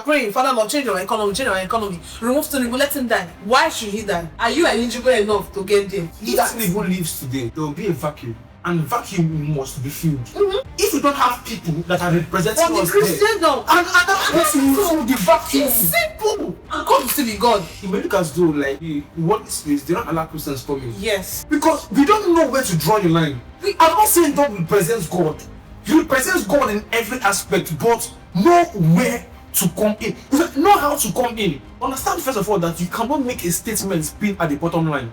praying, Father Lord, change our economy. Remove Tinubu, let him die. Why should he die? Are you eligible enough to get there? If Tinubu leaves today, there will be a vacuum. And vacuum must be filled. If you don't have people that are representing us Christendom, and other person will fill the vacuum. It's simple. And God will still be God. It may look as though like the world space, they don't allow Christians coming. Yes. Because we don't know where to draw the line. I'm not saying God represents God. He represents God in every aspect, but know where to come in. Know how to come in. Understand first of all that you cannot make a statement pinned at the bottom line.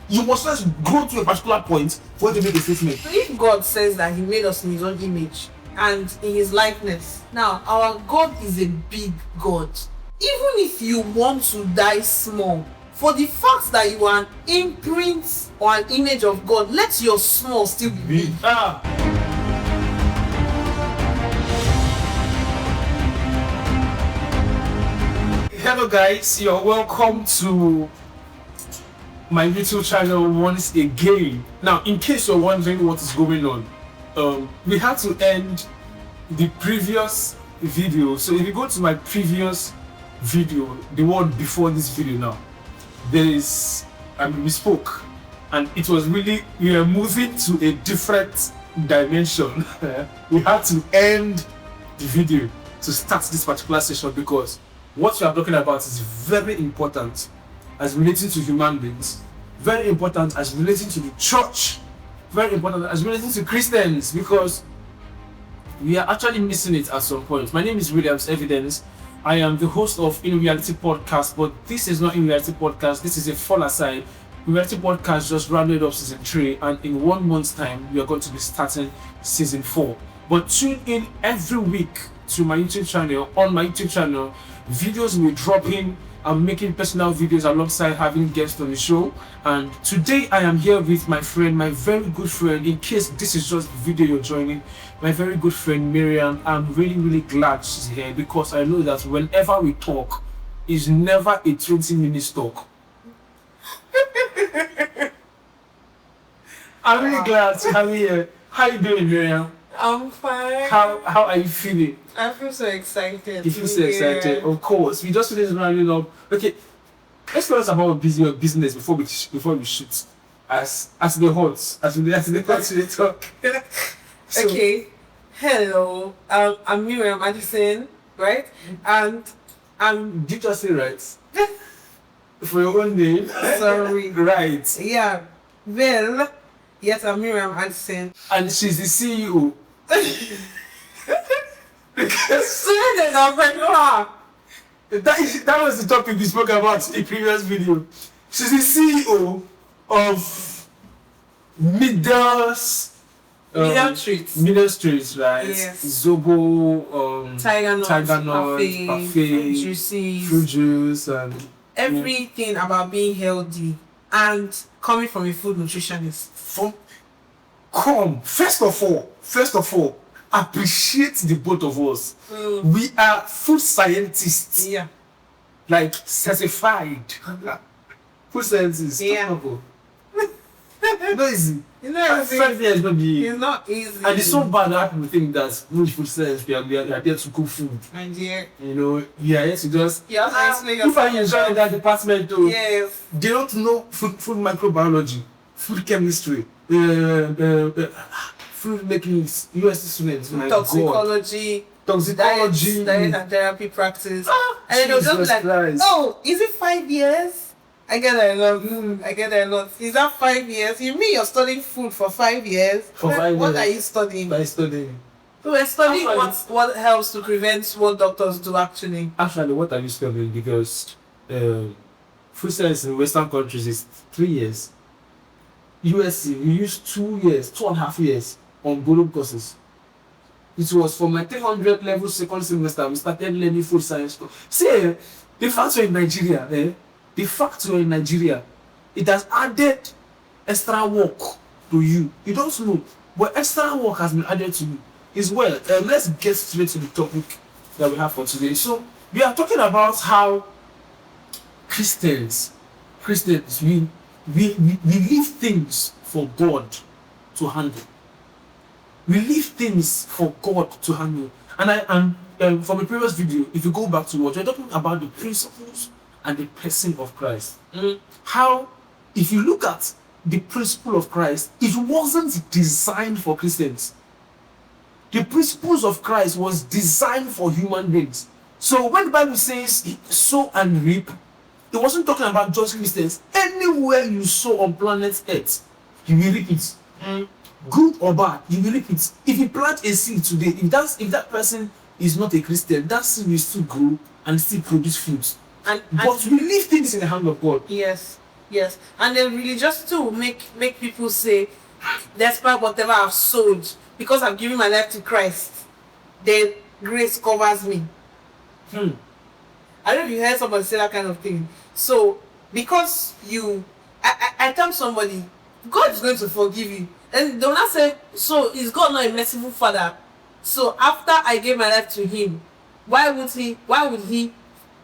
You must first grow to a particular point for you to make a statement. So if God says that he made us in his own image and in his likeness, now our God is a big God. Even if you want to die small, for the fact that you are an imprint or an image of God, let your small still be big. Hello guys, you're welcome to my YouTube channel once again. Now, in case you're wondering what is going on, we had to end the previous video. So if you go to my previous video, the one before this video now, there is, we spoke, and it was really, we are moving to a different dimension. We had to end the video to start this particular session because what we are talking about is very important as relating to human beings, very important as relating to the church, very important as relating to Christians, because we are actually missing it at some point. My name is William's Evidence. I am the host of In Reality Podcast, but this is not In Reality Podcast. This is a fall aside. In Reality Podcast just rounded up season 3, and in 1 month's time, we are going to be starting season 4. But tune in every week to my YouTube channel. On my YouTube channel, videos will be dropping. I'm making personal videos alongside having guests on the show. And today I am here with my friend, my very good friend. In case this is just the video you're joining, my very good friend Mariam. I'm really glad she's here because I know that whenever we talk, it's never a 20-minute talk. I'm really glad to have you here. How are you doing, Mariam? I'm fine. How are you feeling? I feel so excited. You feel so excited, of course. We just finished rounding up. Okay, let's tell us about your business before we shoot. As the host, as the host we talk. So, okay. Hello. I'm Mariam Addison, right? And I'm. Did you just say right? For your own name. Sorry. Right. Yeah. Well, yes, I'm Mariam Addison. And she's the CEO. Because that was the topic we spoke about in the previous video. She's the CEO of Ministries, right? Yes. Zobo, Tiger Nut, Parfait, fruit juice, and everything about being healthy and coming from a food nutritionist. First of all, appreciate the both of us. We are food scientists. Yeah. Like certified. Food scientists. Yeah. Not easy. It's not easy. 5 years not be. It's not easy. And it's so bad that people think that food science we are there to cook food. And yeah. You know, we are here to just if I enjoy that department too. Yes. They don't know food microbiology, food chemistry, food making USC students, toxicology, diet and therapy practice. And then they'll just like, oh, is it 5 years? I get that a lot. Is that 5 years? You mean you're studying food for 5 years? What are you studying? By studying. So we're studying what helps to prevent what doctors do actually. Actually, what are you studying? Because food science in Western countries is 3 years. USC, we used 2 years, 2.5 years on borrowed courses. It was for my 300 level second semester, we started learning food science. See, the fact you're in Nigeria, it has added extra work to you. You don't know, but extra work has been added to you. As well, let's get straight to the topic that we have for today. So, we are talking about how Christians, we leave things for God to handle. We leave things for God to handle. And from the previous video, if you go back to what we're talking about, the principles and the person of Christ. How, if you look at the principle of Christ, it wasn't designed for Christians. The principles of Christ was designed for human beings. So when the Bible says sow and reap, it wasn't talking about just Christians. Anywhere you sow on planet Earth, you will reap it. Good or bad, you will reap it. If you plant a seed today, if that person is not a Christian, that seed will still grow and still produce fruits. But we leave things in the hand of God. Yes. And then religious too make people say, despite whatever I've sowed, because I've given my life to Christ, then grace covers me. I don't know if you heard somebody say that kind of thing. So because I tell somebody, God is going to forgive you. And they'll not say, so is God not a merciful father? So after I gave my life to him, why would he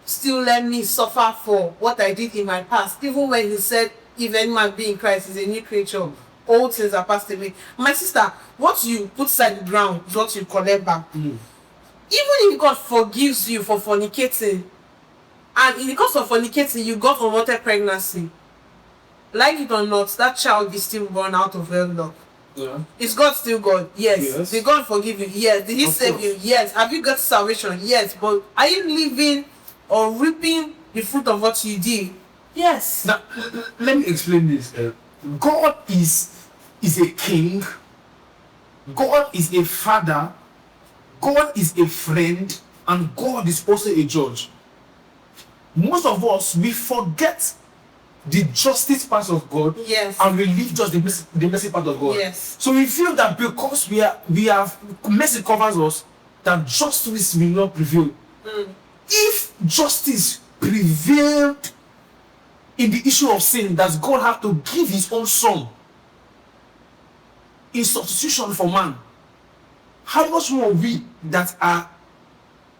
still let me suffer for what I did in my past? Even when he said, if any man be in Christ is a new creature, old things are passed away. My sister, what you put aside the ground is what you collect back. Even if God forgives you for fornicating, and in the course of fornicating you got unwanted pregnancy, like it or not, that child is still born out of wedlock. Yeah. Is God still God? Yes. Did God forgive you? Yes. Did he save you? Yes. Have you got salvation? Yes. But are you living or reaping the fruit of what you did? Yes. Now, let me explain this. God is a king. God is a father. God is a friend. And God is also a judge. Most of us, we forget the justice part of God, yes, and we leave just the mercy part of God. Yes. So we feel that because we have mercy covers us, that justice will not prevail. If justice prevailed in the issue of sin, that God had to give his own son in substitution for man, how much more we that are,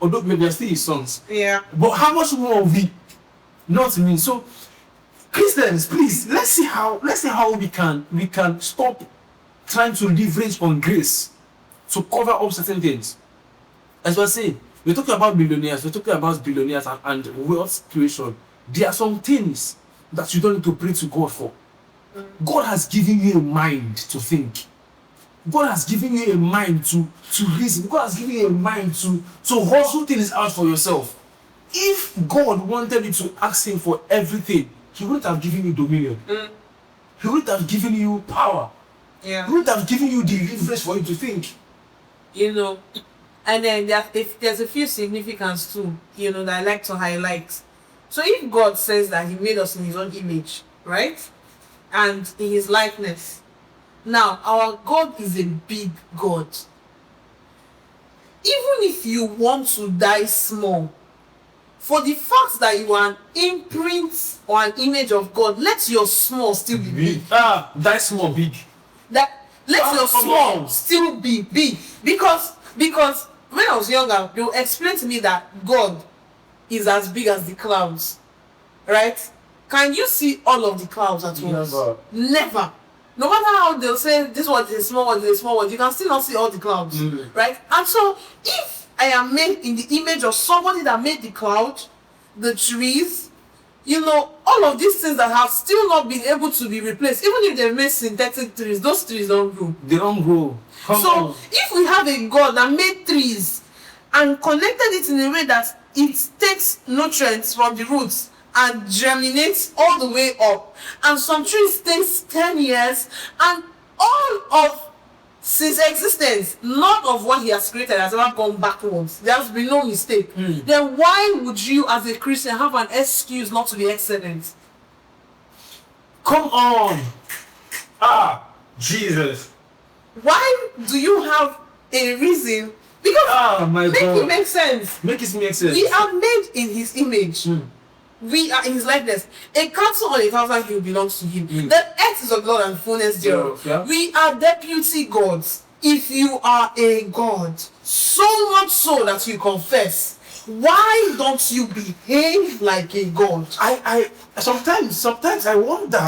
although maybe are still his sons, but how much more we, not me. So Christians, please, let's see how we can stop trying to leverage on grace to cover up certain things. As we're saying, we're talking about millionaires, we're talking about billionaires and wealth creation. There are some things that you don't need to pray to God for. God has given you a mind to think. God has given you a mind to reason. God has given you a mind to hustle things out for yourself. If God wanted you to ask him for everything, he wouldn't have given you dominion. He wouldn't have given you power. He wouldn't have given you the leverage for you to think. And then there's a few significance too, that I like to highlight. So if God says that he made us in his own image, right? And in his likeness. Now, our God is a big God. Even if you want to die small, for the fact that you are an imprint or an image of God, let your small still be big. Die small, big. Let your small still be big. Because when I was younger, they would explain to me that God is as big as the clouds. Right? Can you see all of the clouds at once? Never. No matter how they'll say this one is a small one, this is a small one, you can still not see all the clouds. Right? And so, if I am made in the image of somebody that made the cloud, the trees, all of these things that have still not been able to be replaced, even if they've made synthetic trees, those trees don't grow. They don't grow. So, if we have a God that made trees and connected it in a way that it takes nutrients from the roots and germinates all the way up, and some trees takes 10 years, and all of since existence, none of what he has created has ever gone backwards. There has been no mistake. Then why would you as a Christian have an excuse not to be excellent? Come on. Jesus. Why do you have a reason? Because make it make sense. Make it make sense. We are made in his image. We are in his likeness. A cattle on 1,000 hill belongs to him. The earth is of God and fullness thereof. We are deputy gods. If you are a god, so much so that you confess, why don't you behave like a god? I sometimes I wonder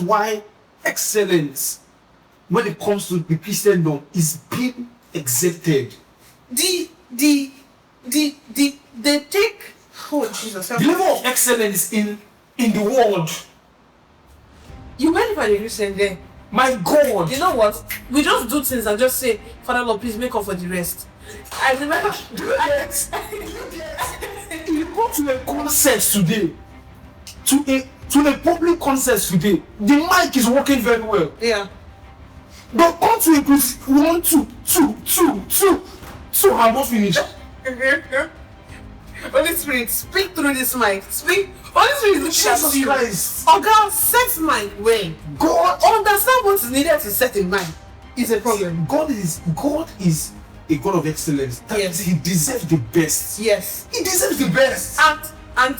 why excellence, when it comes to the Christendom, is being accepted. they take, oh Jesus, The level of excellence in the world. You went for the Christian there. My God. You know what? We just do things and just say, Father Lord, please make up for the rest. I remember. You go to a concert today, to a public concert today, the mic is working very well. Yeah. But come to a place, 1, 2, 2, I'm not finished. Holy Spirit, speak through this mic. Speak. Holy Spirit, Jesus Christ. Oh God, set mind well. God Understand what is needed to set in mind. Is a problem. God is a God of excellence. That Yes. He deserves the best. Yes. He deserves the best. And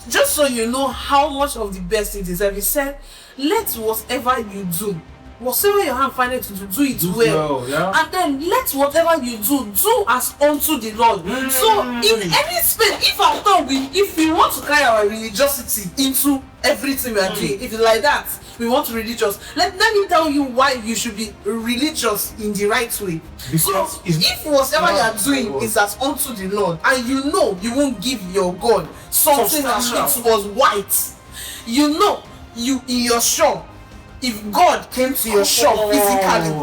just so you know how much of the best he deserves, he said, let whatever you do, whatsoever your hand findeth to do it well. Yeah? And then let whatever you do as unto the Lord. So in any space, if we want to carry our religiosity into everything we are doing, if it's like that, we want to be religious. Let me tell you why you should be religious in the right way. Because So if whatever you are doing is as unto the Lord, and you know you won't give your God something that was white, you know you in your shop. If God came to your shop physically, you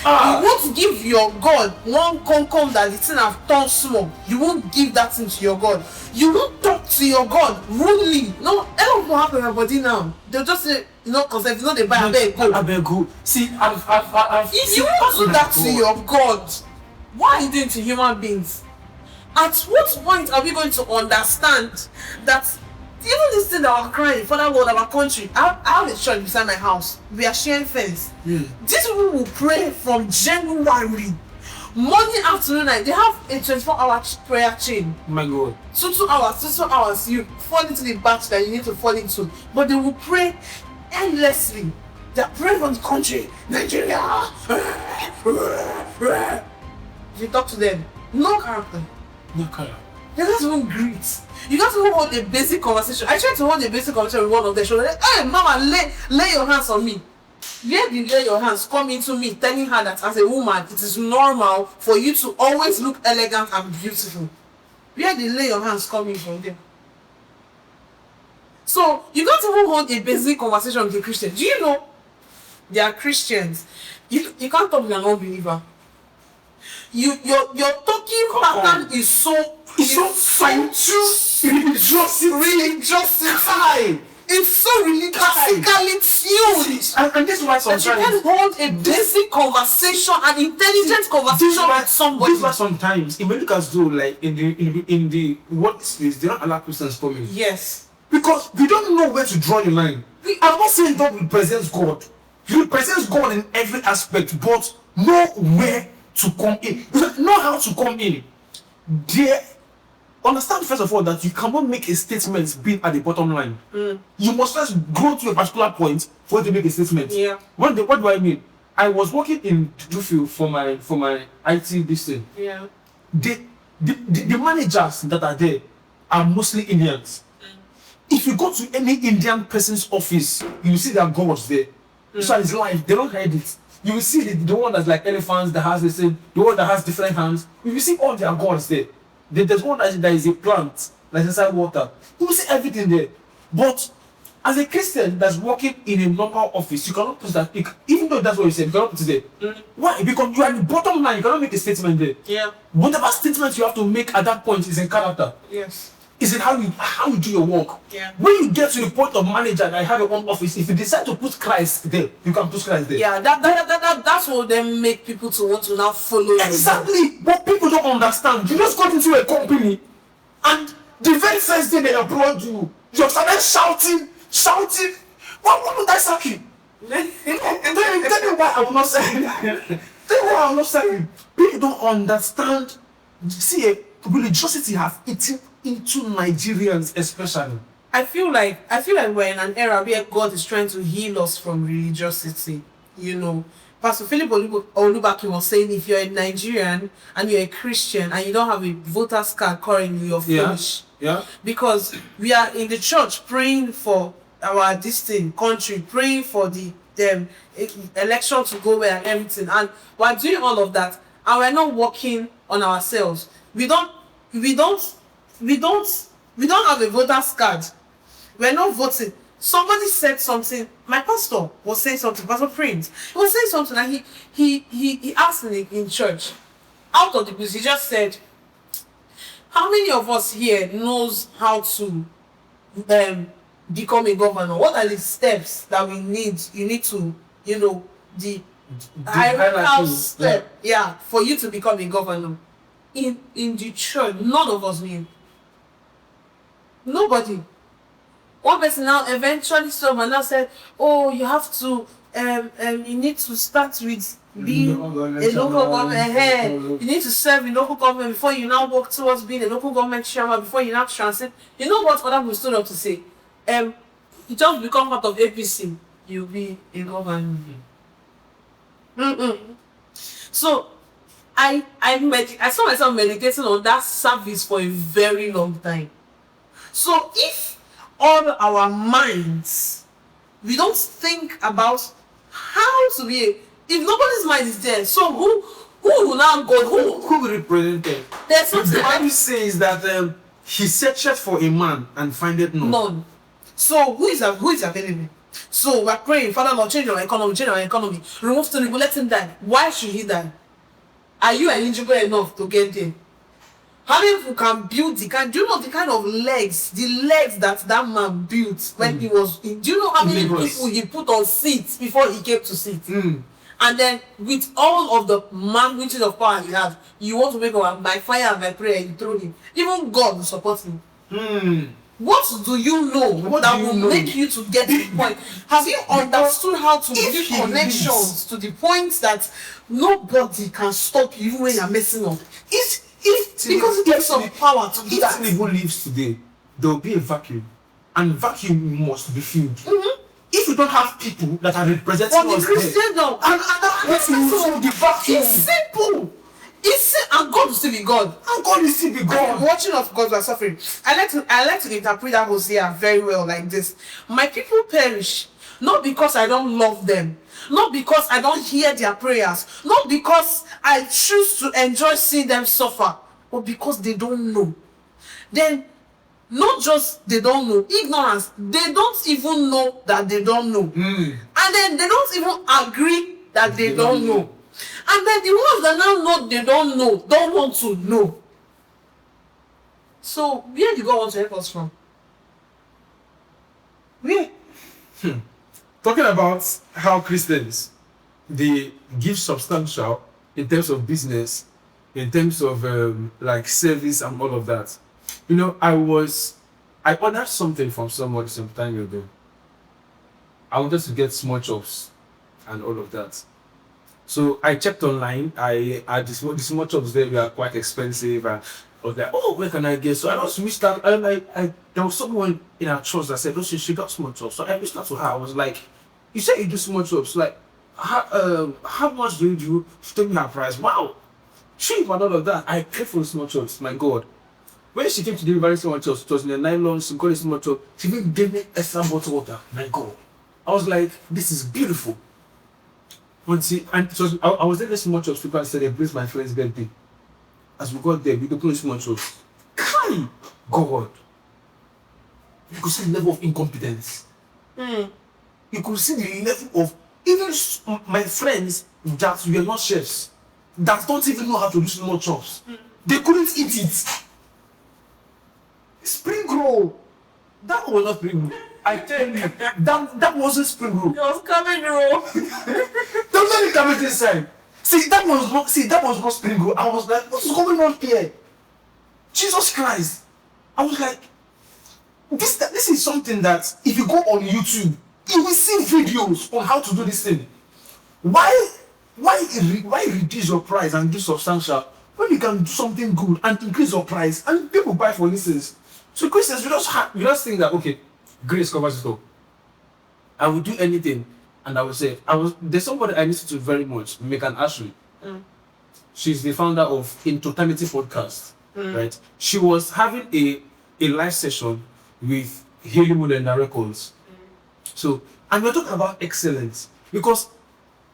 won't give your God one concom that the thing have turned small. You won't give that thing to your God. You won't talk to your God rudely. No, I don't know what happen to everybody now. They'll just say, because if you know they buy a beg go. See, If you want to do that to your God, why are you doing it to human beings? At what point are we going to understand that even this thing that we're crying, Father Lord, our country, I have a church beside my house. We are sharing fence. These people will pray from January, morning, afternoon, night. They have a 24-hour prayer chain. My God. 2 hours. You fall into the batch that you need to fall into. But they will pray endlessly. They are praying from the country, Nigeria. If you talk to them, no character. No color. They can't even greet. You can't even hold a basic conversation. I tried to hold a basic conversation with one of them. She was like, hey, mama, lay your hands on me. Where did lay your hands come into me, telling her that as a woman, it is normal for you to always look elegant and beautiful? Where did lay your hands coming from there? So, you can't even hold a basic conversation with a Christian. Do you know they are Christians? You can't talk with an unbeliever. Your talking pattern is so fine-tuned, religious high. It's so religiously tuned. And this is why sometimes you can hold a basic conversation, an intelligent conversation with somebody. This is why sometimes it may look as though, like in the workspace, they don't allow Christians coming. Yes. Because we don't know where to draw the line. I'm not saying don't represent God. You represent God in every aspect, but know where to come in. Know how to come in. Understand first of all that you cannot make a statement being at the bottom line. You must first grow to a particular point for you to make a statement. Yeah. What do I mean? I was working in Juju for my IT this thing. Yeah. The managers that are there are mostly Indians. If you go to any Indian person's office, you will see their gods there. So it's live, they don't hide it. You will see the one that's like elephants that has the one that has different hands. You will see all their gods there. There's one that is a plant that's inside water. You will see everything there. But as a Christian that's working in a normal office, you cannot put that. Even though that's what you said, you cannot put it there. Why? Because you are the bottom line. You cannot make a statement there. Yeah. Whatever statement you have to make at that point is in character. Yes. Is it how you do your work? Yeah. When you get to the point of manager and I have your own office, if you decide to put Christ there, you can put Christ there. Yeah, that's what then make people to want to now follow you. Exactly. But people don't understand. You just got into a company and the very first day they employed you, you started shouting. Why would I sack you? Tell me why I'm not saying. Tell me why I'm not saying. People don't understand. See, religiosity has eaten into Nigerians especially. I feel like we're in an era where God is trying to heal us from religiosity. You know, Pastor Philip Olubaki was saying if you're a Nigerian and you're a Christian and you don't have a voter's card currently, you're foolish. Yeah. Because we are in the church praying for our distant country, praying for the election to go well and everything, and we're doing all of that, and we're not working on ourselves. We don't have a voter's card. We're not voting. Somebody said something. My pastor was saying something. Pastor Prince, he was saying something, and he asked me in church, out of the blue, he just said, "How many of us here knows how to become a governor? What are the steps that we need? You need to, the hierarchical step, for you to become a governor." In the church, none of us knew. Nobody. One person now eventually stopped and now said, "Oh, you have to, you need to start with being a local government head. You need to serve in local government before you now work towards being a local government chairman, before you now transit." You know what other people stood up to say? You just become part of APC, you'll be a governor. So, I saw myself meditating on that service for a very long time. So if all our minds, we don't think about how to be, if nobody's mind is there, so who will now go? Who will represent them? There's something the Bible says that he searcheth for a man and findeth none. So who is available? So we're praying, Father Lord, change our economy, remove Tinubu, let him die. Why should he die? Are you eligible enough to get there? How many people can build do you know the kind of legs that man built when he was in? Do you know how many people he put on seats before he came to sit? And then with all of the magnitude of power he has, you want to make him by fire and by prayer, you throw him. Even God will support him. What do you know make you to get to the point? Have you understood how to build connections to the point that nobody can stop you even when you're messing up? Because it takes some power to do that. If Tinubu leaves today, there will be a vacuum, and vacuum must be filled. If you don't have people that are representing us, Christendom, and that person will fill the vacuum. It's simple. And God will still be God. God. Watching of God are suffering. I like to interpret that Hosea very well like this. My people perish, not because I don't love them, not because I don't hear their prayers, not because I choose to enjoy seeing them suffer, but because they don't know. Then, not just they don't know, ignorance, they don't even know that they don't know. And then they don't even agree that they don't know. And then the ones that now know they don't know, don't want to know. So, where do God want to help us from? Where? Talking about how Christians, they give substantial in terms of business, in terms of like service and all of that. You know, I ordered something from somebody some time ago. I wanted to get small chops and all of that. So I checked online. The small chops there were quite expensive. I was like, "Oh, where can I get?" So I just reached out. There was someone in our church that said, "Oh, she got small chops." So I reached out to her. I was like, "You said you do small chops. Like, how much do you do?" She told me her price. Wow, cheap and all of that. I paid for the small chops. My God. When she came to deliver small chops, it was in a nylon. She got a small chop. She even gave me extra bottle water. My God. I was like, "This is beautiful." I was there this small chops. People said, "Embrace my friend's birthday." As we got there, we opened small chops. Kai! God. You could see the level of incompetence. You could see the level of even my friends that were not chefs, that don't even know how to do small chops. They couldn't eat it. Spring roll. That was not spring roll. I tell you, that wasn't spring roll. It was coming roll. Don't let me come inside. That was not spring roll. I was like, what's going on here? Jesus Christ. I was like, this is something that if you go on YouTube, you will see videos on how to do this thing. Why reduce your price and give substantial when you can do something good and increase your price and people buy for instance? So Christians, we just think that okay, grace covers it all. I will do anything, and I will say there's somebody I listen to very much, Megan Ashley. She's the founder of In Totality podcast, right? She was having a live session with Haley Mullen Records. So, and we're talking about excellence because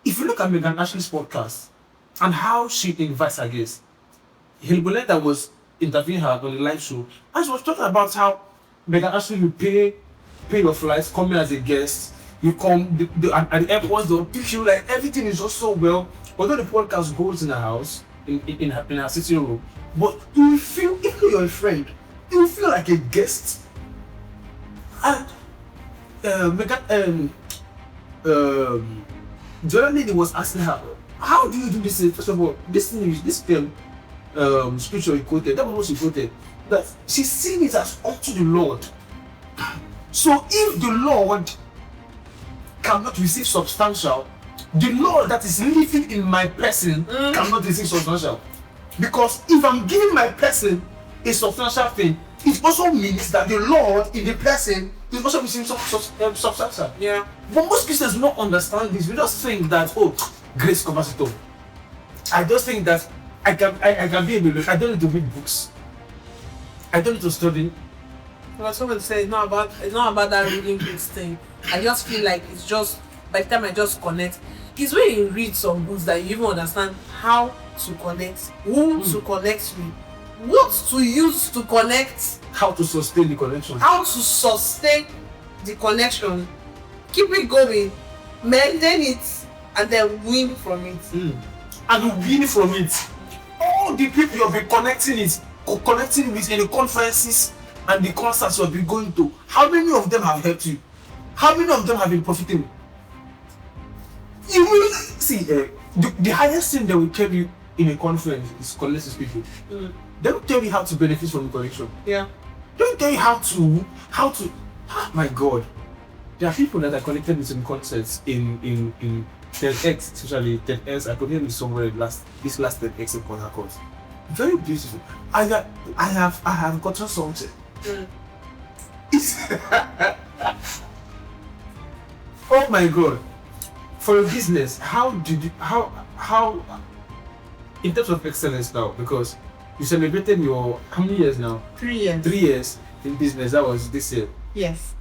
if you look at Megan Ashley's podcast and how she invites her guests, Hilboleta was interviewing her on the live show, and she was talking about how Megan actually you pay your flights, come here as a guest. You come at the airport, they'll pick you, like everything is just so well. Although the podcast goes in her house, in her sitting room, but you will feel, even though you're a friend, you will feel like a guest. And Megan, the other lady was asking her, how do you do this? First of all, this scripture you quoted, that was what she quoted, that she's seeing it as unto the Lord. So if the Lord cannot receive substantial, the Lord that is living in my person cannot receive substantial. Because if I'm giving my person a substantial thing, it also means that the Lord in the person is also receiving substantial. Yeah. But most Christians don't understand this. We just think that, oh, grace covers it all. I just think that I can be a believer. I don't need to read books. I don't need to study. Well, someone said it's not about that reading books thing. I just feel like it's just, by the time I just connect, it's when you read some books that you even understand how to connect, who to connect with, what to use to connect, How to sustain the connection. how to sustain the connection, keep it going, maintain it, and then win from it. And you win from it. All the people you'll be connecting with in the conferences and the concerts you'll be going to, how many of them have helped you? How many of them have been profitable? You will see, the highest thing they will tell you in a conference is connect with people. They will tell you how to benefit from the connection. Yeah. They will tell you how to. Oh my God, there are people that are connected with some concerts in TEDx, especially TEDx. I could hear it somewhere this last TEDx in Port Harcourt. Very beautiful. I have gotten something. Oh my God. For your business, how in terms of excellence now, because you celebrated your, how many years now? 3 years. 3 years in business. That was this year. Yes.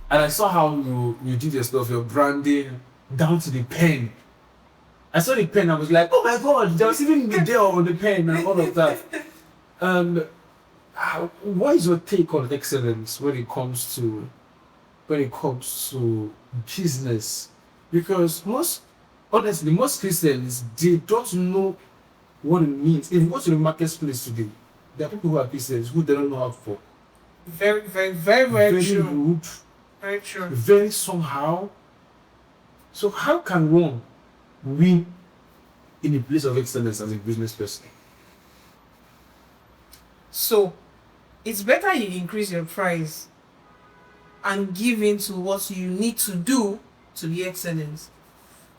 And I saw how you did your stuff, your branding, down to the pen. I saw the pen, I was like, oh my God, there was even the deal on the pen and all of that. What is your take on excellence when it comes to business? Because most Christians, they don't know what it means. If you go to the marketplace today, there are people who are Christians who they don't know how to. Very, very, very, very true. Rude, Very true. very somehow. So how can one win in a place of excellence as a business person? So, it's better you increase your price and give in to what you need to do to be excellent.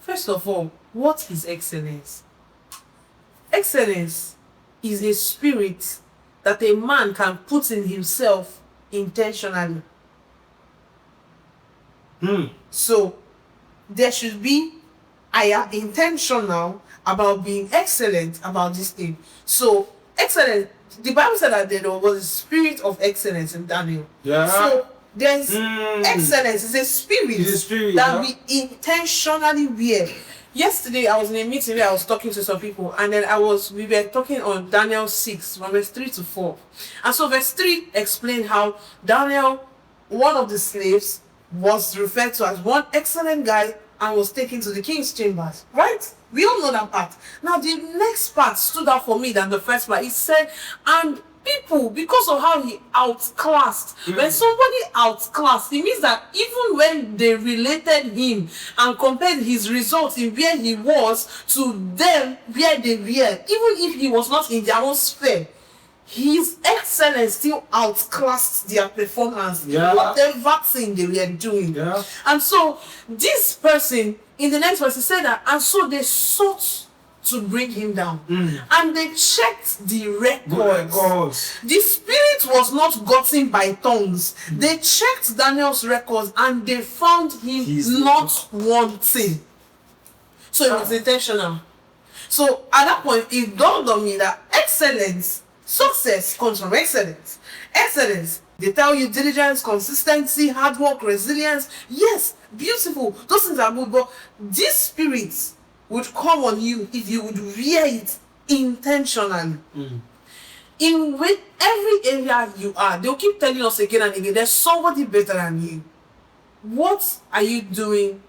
First of all, what is excellence? Excellence is a spirit that a man can put in himself intentionally. So, there should be, I am intentional about being excellent about this thing. So, excellence, the Bible said that there was a spirit of excellence in Daniel. Yeah. So, there's excellence, it's a spirit, that we intentionally wear. Yesterday, I was in a meeting where I was talking to some people, and then we were talking on Daniel 6, from verse 3 to 4. And so verse 3 explained how Daniel, one of the slaves, was referred to as one excellent guy and was taken to the king's chambers. Right? We all know that part. Now, the next part stood out for me than the first part. It said, and people, because of how he outclassed. When somebody outclassed, it means that even when they related him and compared his results in where he was to them where they were, even if he was not in their own sphere, his excellence still outclassed their performance, whatever thing they were doing. Yeah. And so this person, in the next verse, he said that, and so they sought to bring him down. And they checked the records. The spirit was not gotten by tongues. They checked Daniel's records and they found him not wanting. So it was intentional. So at that point, it dawned on me that excellence, success comes from excellence. Excellence, they tell you diligence, consistency, hard work, resilience. Yes, beautiful. Those things are good, but this spirit would come on you if you would wear it intentionally. in with every area you are, they'll keep telling us again and again, there's somebody better than you. What are you doing?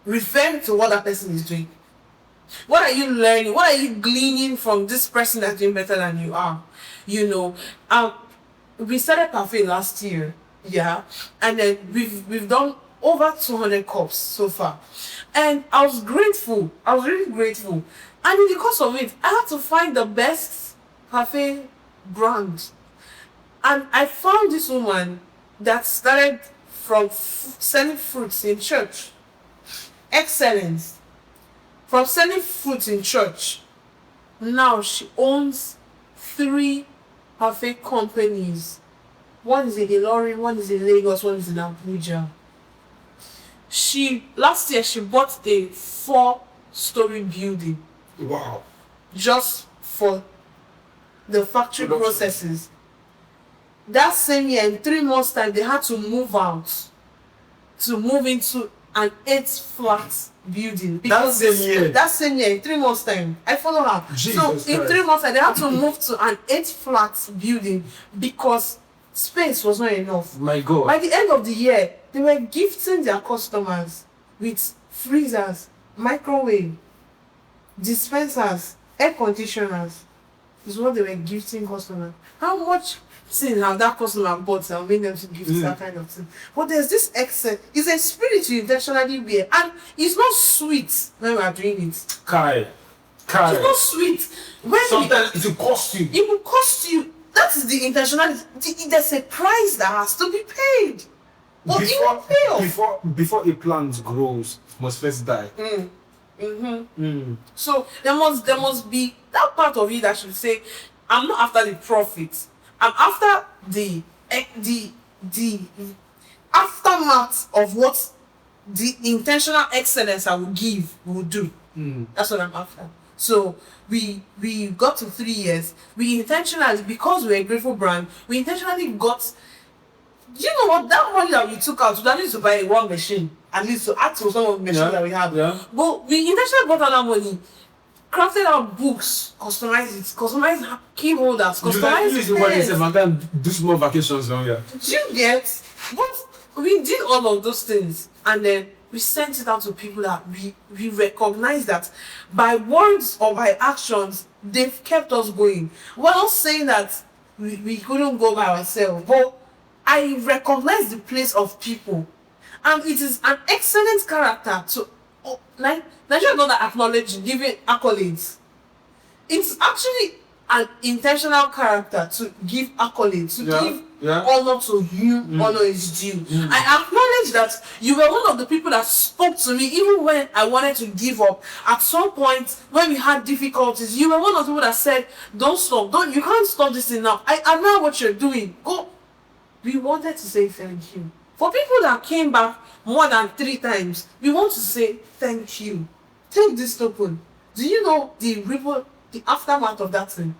Referring to what that person is doing. What are you learning? What are you gleaning from this person that's doing better than you are? You know, we started cafe last year, yeah, and then we've done over 200 cups so far, and I was grateful. I was really grateful, and in the course of it, I had to find the best cafe brand, and I found this woman that started from selling fruits in church. Excellence. From selling fruits in church, now she owns 3 cafe companies. One is in Ilorin, one is in Lagos, one is in Abuja. Last year she bought a 4-story building. Wow. Just for the factory processes. That same year, in 3 months' time, they had to move out to move into an 8-flat building. That same year, in 3 months' time, I follow her. Jesus so in 3 months' time, they had to move to an 8-flat building because space was not enough. My God. By the end of the year, they were gifting their customers with freezers, microwave, dispensers, air conditioners. Is what they were gifting customers. How much thing have that customer bought and made them to gift that kind of thing? But there's this excess. It's a spirit you intentionally wear, and it's not sweet when we are doing it. Kai. It's not sweet. Sometimes it will cost you. It will cost you. That is the intentionality. There's a price that has to be paid. But it will pay off. Before a plant grows, must first die. So there must be that part of you that should say, I'm not after the profit. I'm after the aftermath of what the intentional excellence I will do. That's what I'm after. So we got to 3 years. We intentionally, because we're a grateful brand, we intentionally got, you know what, that money that we took out, we need to buy one machine, at least to add to some of the machines that we have. Yeah. But we intentionally bought that money, crafted out books, customized key holders, customized pens. Do small vacations down here. Do you get? But we did all of those things, and then we sent it out to people that we recognize that by words or by actions, they've kept us going. We're not saying that we couldn't go by ourselves, but I recognize the place of people, and it is an excellent character to Nigeria not acknowledge giving accolades. It's actually an intentional character to give accolades, to give honor to whom honor is due. I acknowledge that you were one of the people that spoke to me even when I wanted to give up. At some point when we had difficulties, you were one of the people that said, don't stop, you can't stop this thing now. I admire what you're doing. Go. We wanted to say thank you. For people that came back more than 3 times, we want to say thank you. Take this token. Do you know the aftermath of that thing?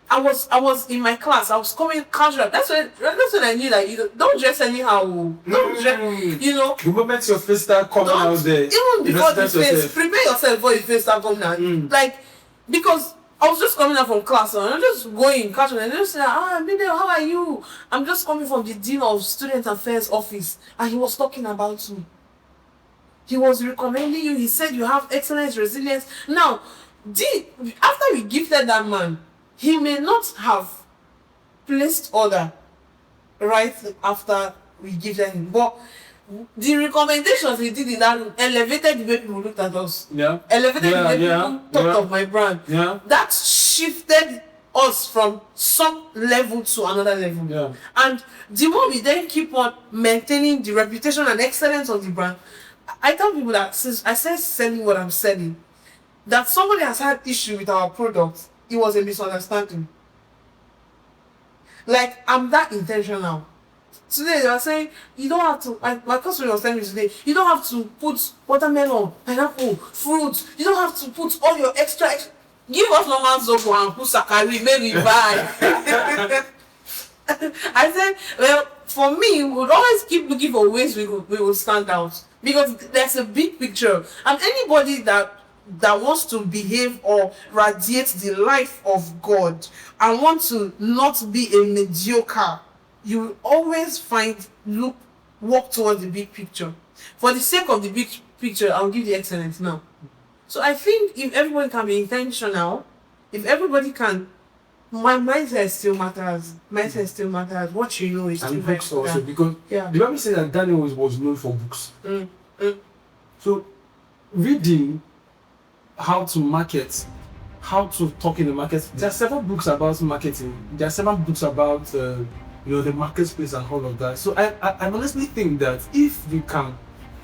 I was in my class. I was coming casual. That's when I knew that you don't dress anyhow. Don't dress. You know. The moment your face start coming out there, even before the face, prepare yourself before your face start coming out. Like, because I was just coming out from class and I'm just going casual and just say, Medium, how are you? I'm just coming from the Dean of Student Affairs office, and he was talking about you. He was recommending you. He said you have excellence, resilience. Now, after we gifted that man, he may not have placed order right after we gifted him, but the recommendations he did in that room elevated the way people looked at us. Elevated the way people thought of my brand. That shifted us from some level to another level. And the more we then keep on maintaining the reputation and excellence of the brand, I tell people that since I started selling what I'm selling, that somebody has had issue with our product, it was a misunderstanding. Like, I'm that intentional. Today they were saying you don't have to, my customer was telling me today, you don't have to put watermelon, pineapple, fruit, you don't have to put all your extra give us normal zobo and put sakari, maybe buy. I said, well, for me, we would always keep looking for ways we will stand out, because there's a big picture, and anybody that that wants to behave or radiate the life of God and want to not be a mediocre, you will always walk towards the big picture. For the sake of the big picture, I'll give the excellence now. So I think if everybody can be intentional, if everybody can, my mindset still matters. Mindset still matters. What you know is still and books also, important. because Yeah. the Bible says that Daniel was known for books. Mm, mm. So reading how to market, how to talk in the market. There are several books about marketing. There are several books about the marketplace and all of that. So I honestly think that if you can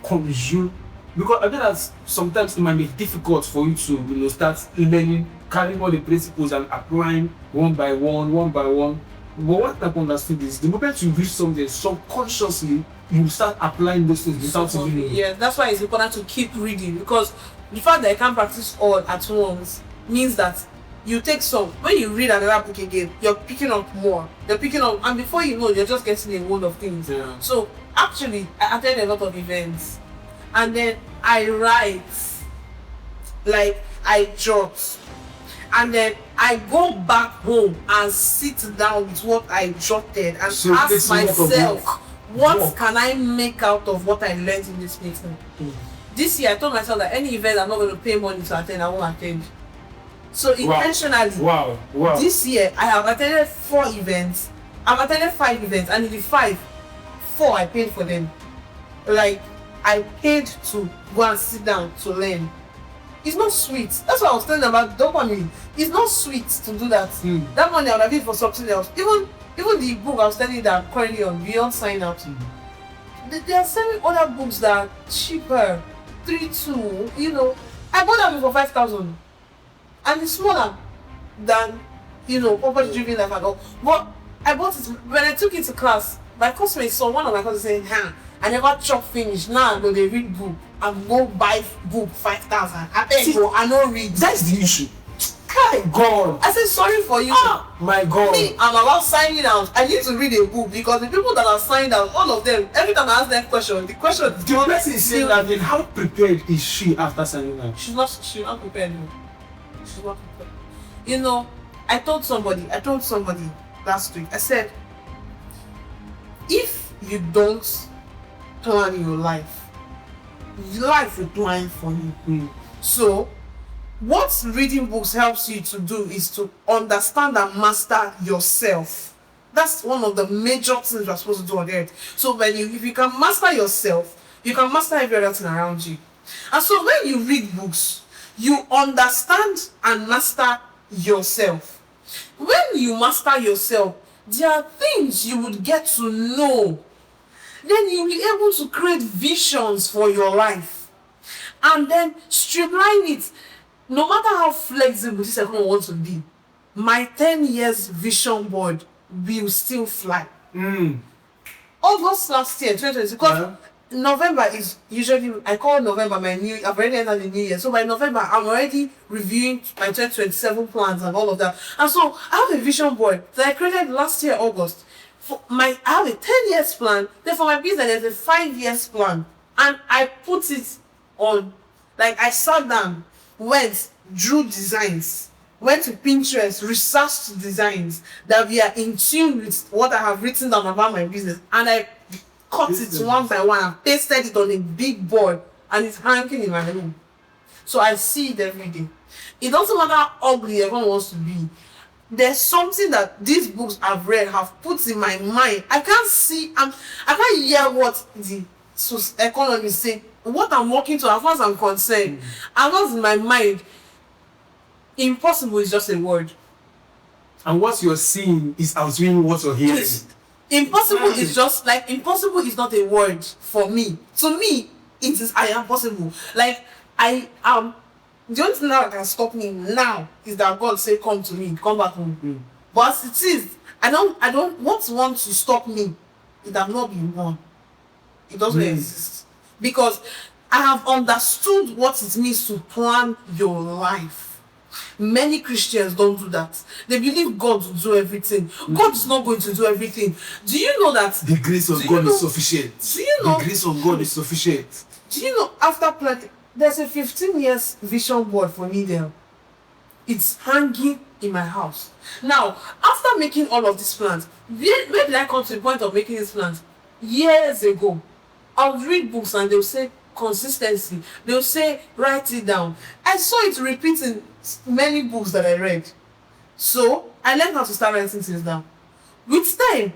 consume, because I know that sometimes it might be difficult for you to start learning, carrying all the principles and applying one by one. But what I've understood is the moment you read something subconsciously, you start applying those things without even. Yeah, that's why it's important to keep reading, because the fact that I can't practice all at once means that you take some. When you read another book again, you're picking up more. You're picking up, and before you know, you're just getting a world of things. Yeah. So actually, I attend a lot of events, and then I write, like I jot, and then I go back home and sit down with what I jotted and So ask it's a lot of myself, work. what Work. can I make out of what I learned in this meeting? This year, I told myself that any event I'm not going to pay money to attend, I won't attend. So intentionally, Wow. this year I have attended 4 events. I've attended 5 events, and in the 4 I paid for them. Like, I paid to go and sit down to learn. It's not sweet. That's what I was telling about dopamine. It's not sweet to do that. That money I would have paid for something else. Even the book I was telling you that I'm currently on, Beyond Sign Out. There are several other books that are cheaper. 3.2, I bought that book for 5,000. And it's smaller than, Purpose Driven Life and all. But I bought it when I took it to class. My classmate saw one of my cousins saying, I never chop finish. Now I go they read book. I'm go buy book 5,000. I beg you, I no read. That's the issue. Kai God. I said sorry for you. My God. Me, I'm about signing out. I need to read a book, because the people that are signed out, all of them, every time I ask them question, the person is saying that, then how prepared is she after signing out? She's not prepared. She's not prepared. I told somebody last week, I said, if you don't plan your life will plan for you. So what reading books helps you to do is to understand and master yourself. That's one of the major things we're supposed to do on earth. So if you can master yourself, you can master every other thing around you. And so when you read books, you understand and master yourself. When you master yourself, there are things you would get to know. Then you'll be able to create visions for your life and then streamline it. No matter how flexible this everyone wants to be, my 10 years vision board will still fly. August last year, 2020, because November is usually, I call November my new, I've already entered the new year. So by November, I'm already reviewing my 2027 plans and all of that. And so I have a vision board that I created last year, August. I have a 10 years plan. Then for my business, there's a 5 years plan. And I put it on, like I sat down, drew designs, went to Pinterest, researched designs that we are in tune with what I have written down about my business. And I cut it one by one and pasted it on a big board, and it's hanging in my room. So I see it every day. It doesn't matter how ugly everyone wants to be. There's something that these books I've read have put in my mind. I can't see, I can't hear what the economists say, what I'm working to, as far as I'm concerned. And what's in my mind, impossible is just a word. And what you're seeing is outweighing what you're hearing. Impossible is just like, impossible is not a word for me. To me, it is I am possible. Like I am. The only thing that can stop me now is that God say, "Come to me, come back home." But as it is, I don't want to stop me. It has not been one. It doesn't exist, because I have understood what it means to plan your life. Many Christians don't do that. They believe God will do everything. God is not going to do everything. Do you know that the grace of God is sufficient? Do you know the grace of God is sufficient? Do you know after planting? There's a 15 years vision board for me there. It's hanging in my house. Now, after making all of these plans, where did I come to the point of making these plans? Years ago, I would read books and they'll say consistency. They'll say write it down. I saw it repeat in many books that I read. So I learned how to start writing things down. With time,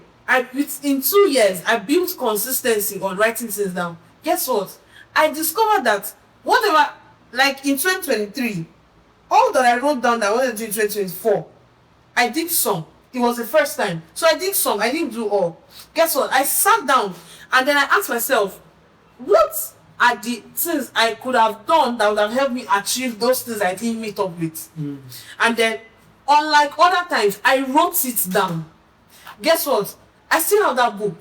in 2 years, I built consistency on writing things down. Guess what? I discovered that whatever, like in 2023, all that I wrote down that I wanted to do in 2024, I did some. It was the first time. So I did some. I didn't do all. Guess what? I sat down and then I asked myself, what are the things I could have done that would have helped me achieve those things I didn't meet up with? And then, unlike other times, I wrote it down. Guess what? I still have that book.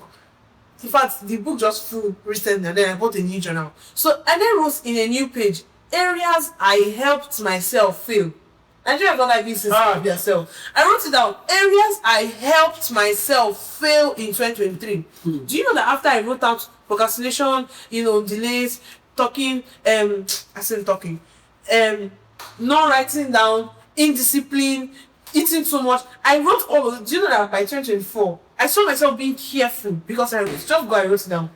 In fact, the book just flew recently and then I bought a new journal. So I then wrote in a new page, areas I helped myself fail. Nigeria don't like this of yourself. I wrote it down. Areas I helped myself fail in 2023. Do you know that after I wrote out procrastination, delays, talking, not writing down, indiscipline, eating too much, I wrote all of it. Do you know that by 2024, I saw myself being careful because I wrote it down.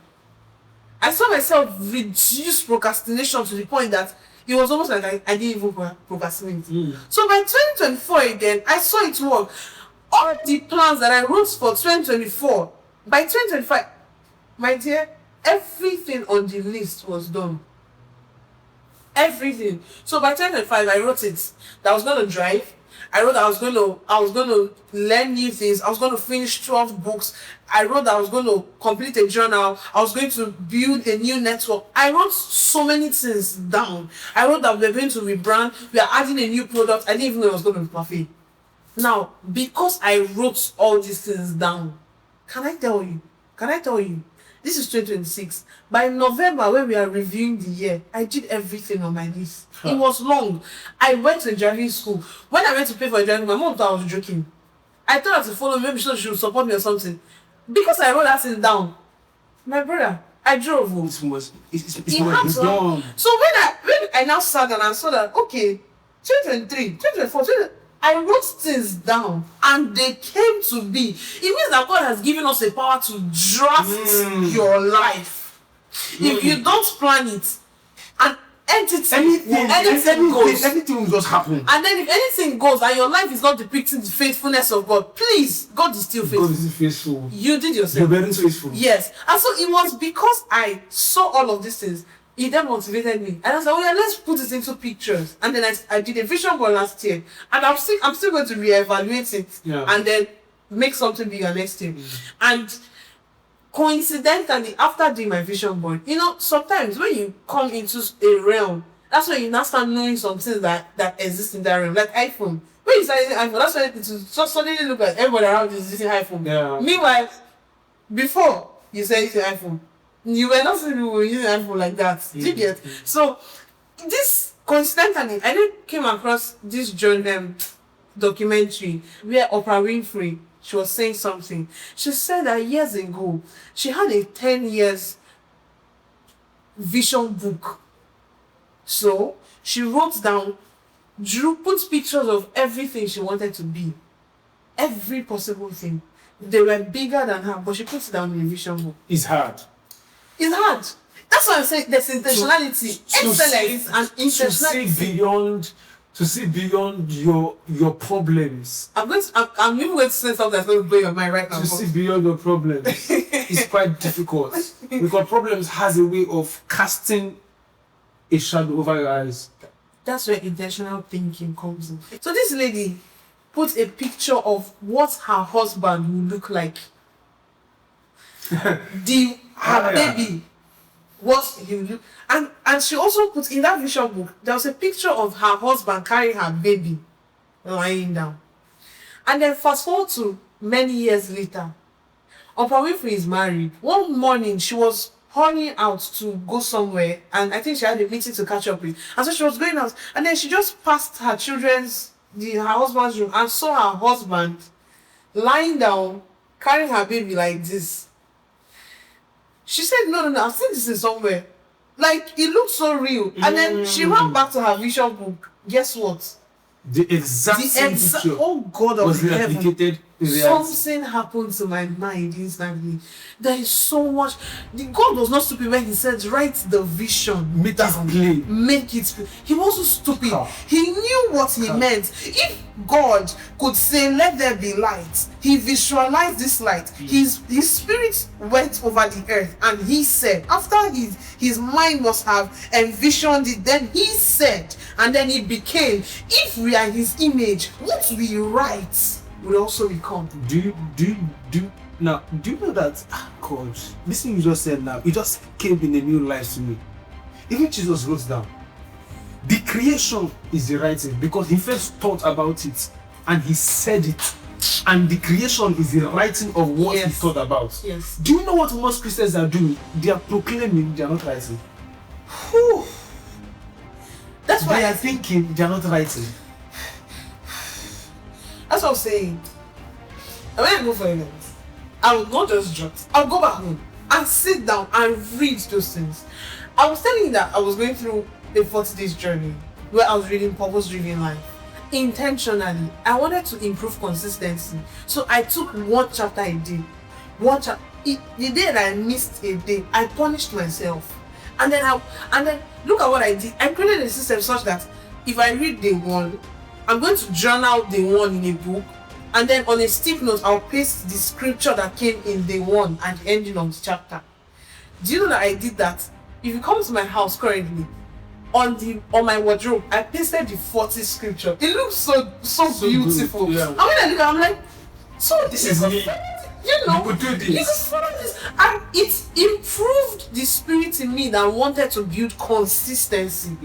I saw myself reduce procrastination to the point that it was almost like I didn't even procrastinate. So by 2024 again, I saw it work. All the plans that I wrote for 2024, by 2025, my dear, everything on the list was done. Everything. So by 2025, I wrote it that I was going to drive. I wrote that I was going to learn new things. I was going to finish 12 books. I wrote that I was going to complete a journal. I was going to build a new network. I wrote so many things down. I wrote that we're going to rebrand. We are adding a new product. I didn't even know it was going to be perfect. Now, because I wrote all these things down, can I tell you? This is 2026. By November, when we are reviewing the year, I did everything on my list. It was long. I went to a driving school. When I went to pay for a driving, my mom thought I was joking. I told her to follow me, maybe she would support me or something. Because I wrote that thing down. My brother, I drove. It's done. So when I now sat down and saw that, okay, 2023, 2024, I wrote things down and they came to be. It means that God has given us a power to draft your life. If you don't plan it, an anything goes. Anything will just happen. And then if anything goes and your life is not depicting the faithfulness of God, please, God is still faithful. God is faithful. You did yourself. You're very faithful. Yes. And so it was because I saw all of these things. It then motivated me. And I was like, let's put it into pictures. And then I did a vision board last year. And I'm still going to reevaluate it. Yeah. And then make something bigger next year. And coincidentally, after doing my vision board, sometimes when you come into a realm, that's when you now start knowing some things that exist in that realm. Like iPhone. When you start using iPhone, that's when it just suddenly look like everybody around is using iPhone. Yeah. Meanwhile, before you said using iPhone, you were not seeing people using iPhone like that. Do you get? So, this coincidentally, I then came across this documentary where Oprah Winfrey, she was saying something. She said that years ago, she had a 10 years vision book. So, she wrote down, put pictures of everything she wanted to be. Every possible thing. They were bigger than her, but she put it down in a vision book. It's hard. It's hard. That's why I'm saying there's intentionality, excellence, and intentionality. To see beyond your problems. I'm even going to say something that's going to blow your mind right now. To see beyond your problems is quite difficult because problems has a way of casting a shadow over your eyes. That's where intentional thinking comes in. So this lady put a picture of what her husband will look like. Her baby, what he will look, and she also put in that vision book, there was a picture of her husband carrying her baby lying down. And then fast forward to many years later, Oprah Winfrey is married. One morning she was hurrying out to go somewhere, and I think she had a meeting to catch up with, and so she was going out, and then she just passed her husband's room and saw her husband lying down carrying her baby like this. She said, no, I've seen this in somewhere. Like, it looked so real. And then she ran back to her vision book. Guess what? The exact same picture oh God of was heaven. replicated in reality. Something happened to my mind instantly. There is so much. God was not stupid when he said, write the vision. Make it plain. Make it plain. He wasn't stupid. He knew what he meant. If God could say, let there be light, he visualized this light. His spirit went over the earth and he said, after his mind must have envisioned it, then he said, and then it became. If we are his image, what we write will also become. Do you know that God, this thing you just said now, it just came in a new life to me. Even Jesus wrote down, the creation is the writing, because he first thought about it and he said it, and the creation is the writing of what he thought about. Yes. Do you know what most Christians are doing? They are proclaiming, they are not writing. Whew. That's why they are thinking, they are not writing. That's what I'm saying. And when I go for events, I will not just jot. I'll go back home and sit down and read those things. I was telling you that I was going through a 40 days journey where I was reading purpose-driven life. Intentionally, I wanted to improve consistency. So I took one chapter a day. The day that I missed a day, I punished myself. And then look at what I did. I created a system such that if I read day one, I'm going to journal day one in a book, and then on a stick note, I'll paste the scripture that came in day one and ending of the chapter. Do you know that I did that? If you come to my house currently, on my wardrobe, I pasted the 40 scripture. It looks so beautiful. Yeah. And when I look, I'm like, so this is me. You know, you could do this. You could follow this. And it improved the spirit in me that wanted to build consistency.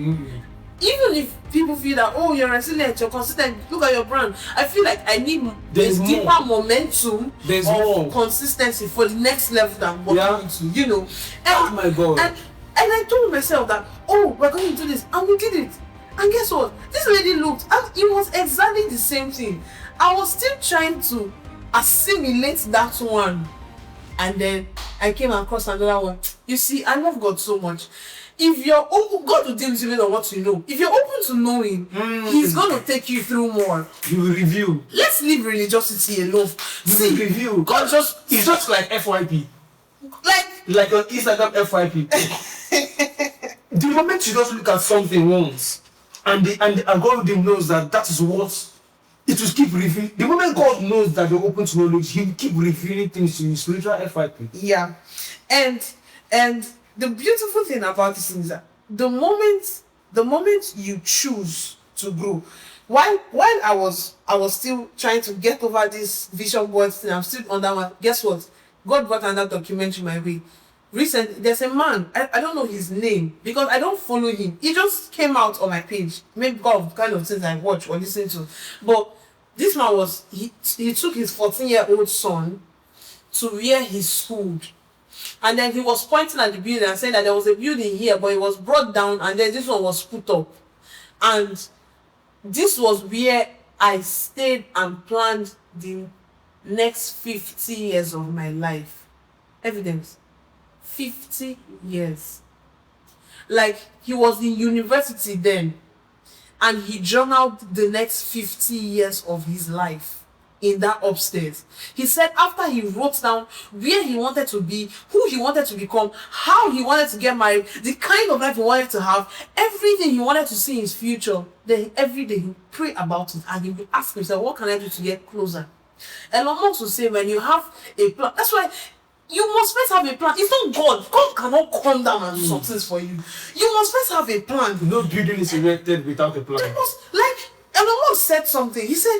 Even if people feel that, oh, you're resilient, you're consistent, look at your brand. I feel like I need this deeper momentum of consistency for the next level that I'm working into, you know. And, oh my God. And I told myself that, oh, we're going to do this, and we did it. And guess what? This lady looked, and it was exactly the same thing. I was still trying to assimilate that one, and then I came across another one. You see, I love God so much. If you're open, God will deal with you on what you know. If you're open to knowing, he's going to take you through more. You will review. Let's leave religiosity alone. You will review. God it's just like FYP. Like your Instagram FYP. The moment you just look at something once, and the algorithm knows that is what it will keep revealing. The moment God knows that you're open to knowledge, he will keep revealing things to you. Spiritual FYP. Yeah. And the beautiful thing about this is that the moment you choose to grow, while I was still trying to get over this vision board thing, I'm still on that one. Guess what? God brought another documentary my way. Recently, there's a man, I don't know his name because I don't follow him. He just came out on my page, maybe because of the kind of things I watch or listen to. But this man he took his 14-year-old son to where he schooled. And then he was pointing at the building and saying that there was a building here, but it was brought down and then this one was put up. And this was where I stayed and planned the next 50 years of my life. Evidence. 50 years. Like, he was in university then, and he journaled the next 50 years of his life in that upstairs. He said after he wrote down where he wanted to be, who he wanted to become, how he wanted to get married, the kind of life he wanted to have, everything he wanted to see in his future, then every day he would pray about it and he would ask himself, what can I do to get closer? Elon Musk would say, when you have a plan, that's why you must first have a plan. It's not God. God cannot come down and do some things for you. You must first have a plan. No building is erected without a plan. Like Elon Musk said something. He said,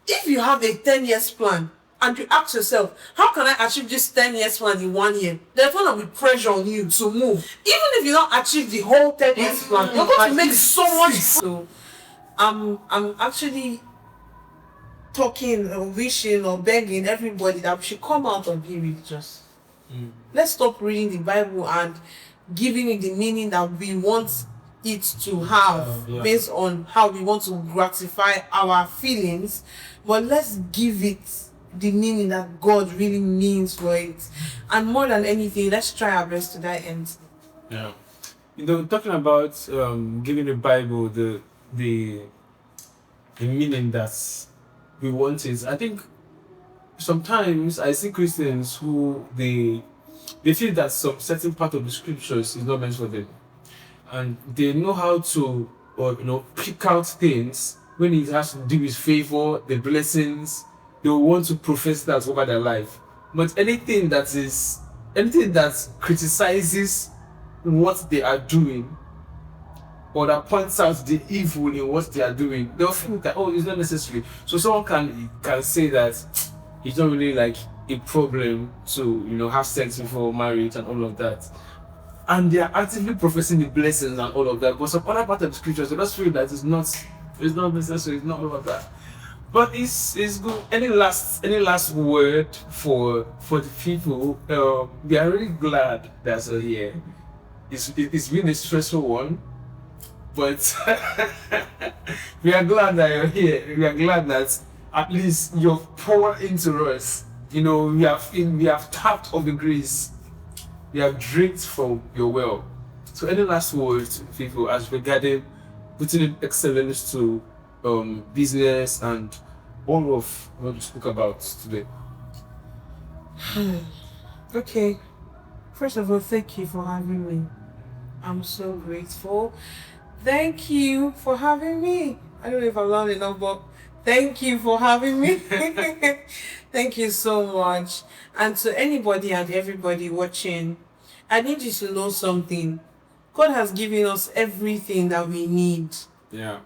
if you have a 10 years plan and you ask yourself, how can I achieve this 10 years plan in 1 year? There's going to be pressure on you to move. Even if you don't achieve the whole 10 years plan, you're going to make so much. So I'm actually talking or wishing or begging everybody that we should come out and be religious. Let's stop reading the Bible and giving it the meaning that we want it to have based on how we want to gratify our feelings, but let's give it the meaning that God really means for it. And more than anything, let's try our best to that end. Yeah. talking about giving the Bible the meaning that we want it. I think sometimes I see Christians who they feel that some certain part of the scriptures is not meant for them, and they know how to, or pick out things when it has to do with favor, the blessings. They will want to profess that over their life. But anything that criticizes what they are doing, or that points out the evil in what they are doing, they'll think that, oh, it's not necessary. So someone can say that it's not really like a problem to have sex before marriage and all of that, and they are actively professing the blessings and all of that. But some other part of the scriptures, they just feel that it's not necessary, it's not all of that. But it's good. Any last word for the people? We are really glad that you're here. It's been a stressful one, but we are glad that you're here. We are glad that at least you've poured into us. We have tapped of the grace. We have drank from your well. So any last words to people as regarding putting in excellence to business and all of what we spoke about today? Okay. First of all, thank you for having me. I'm so grateful. Thank you for having me. I don't know if I'm loud enough, but thank you for having me. Thank you so much. And to anybody and everybody watching, I need you to know something. God has given us everything that we need. Yeah.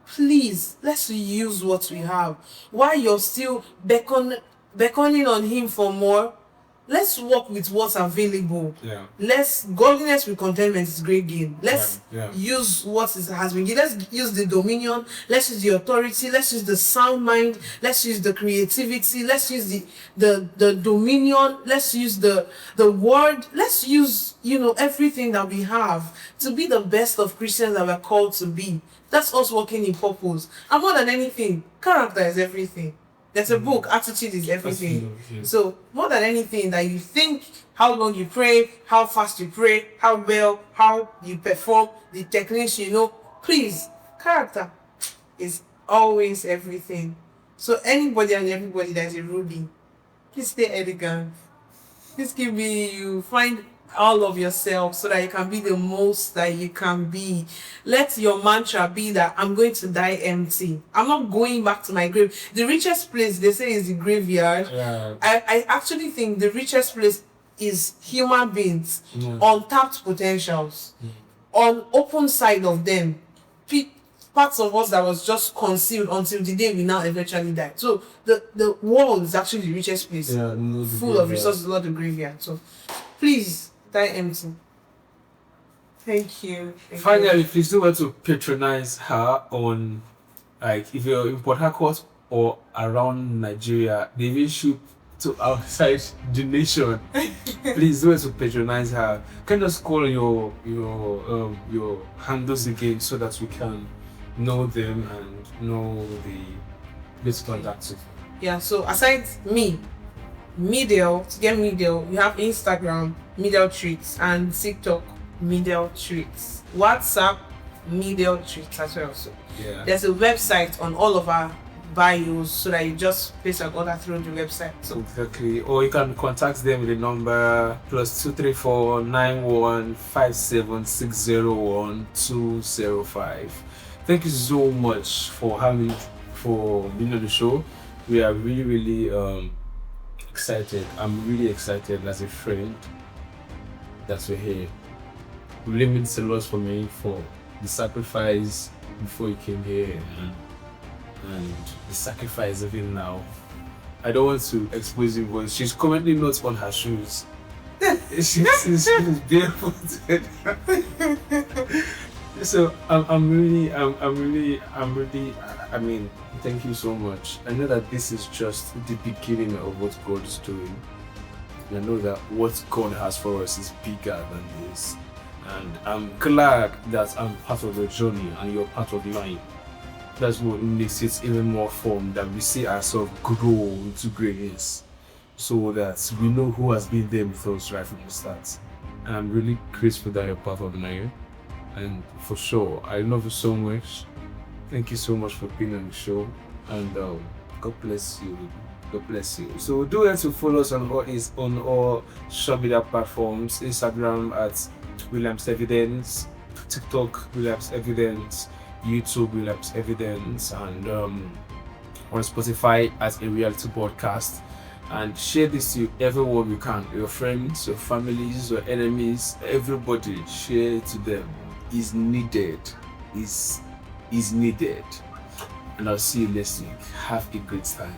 Please, let's use what we have. While you're still beckoning on Him for more, let's work with what's available. Yeah. Godliness with contentment is great gain. Let's Yeah. use has been given. Let's use the dominion. Let's use the authority. Let's use the sound mind. Let's use the creativity. Let's use the dominion. Let's use the word. Let's use everything that we have to be the best of Christians that we're called to be. That's us working in purpose. And more than anything, character is everything. There's a book, attitude is everything. So more than anything that you think, how long you pray, how fast you pray, how well, how you perform, the techniques please, character is always everything. So anybody and everybody that is a Ruby, please stay elegant. Please give me you. Find all of yourself so that you can be the most that you can be. Let your mantra be that I'm going to die empty. I'm not going back to my grave. The richest place, they say, is the graveyard. Yeah. I actually think the richest place is human beings, untapped potentials, on open side of them, parts of us that was just concealed until the day we now eventually die. So the world is actually the richest place, full of resources, not the graveyard. So please, die empty. Thank you. Finally, please do want to patronize her on, like, if you're in Port Harcourt or around Nigeria, they will ship to outside the nation. Please do want to patronize her. Can you just call your handles again so that we can know them and know the best contact with? Yeah. So aside me, to get Medial, we have Instagram, Medial Treats, and TikTok, Medial Treats. WhatsApp, Medial Treats as well. So there's a website on all of our bios so that you just place an order through the website. So exactly. Or you can contact them with the number +234 9157 601 205. Thank you so much for being on the show. We are really excited. I'm really excited as a friend that we're here. It really means a lot for me, for the sacrifice before you came here and the sacrifice even now. I don't want to expose you, but she's currently not on her shoes. she's barefooted. So I mean, thank you so much. I know that this is just the beginning of what God is doing. And I know that what God has for us is bigger than this. And I'm glad that I'm part of your journey and you're part of mine. That's what makes it even more fun, that we see ourselves grow into greatness, so that we know who has been there with us right from the start. And I'm really grateful that you're part of mine. And for sure, I love you so much. Thank you so much for being on the show, and God bless you. God bless you. So do it to follow us on all social media platforms: Instagram at Williams Evidence, TikTok Williams Evidence, YouTube Williams Evidence, and on Spotify as a reality podcast. And share this to everyone you can, your friends, your families, your enemies, everybody. Share it to them. Is needed. Is needed. And I'll see you next week. Have a great time.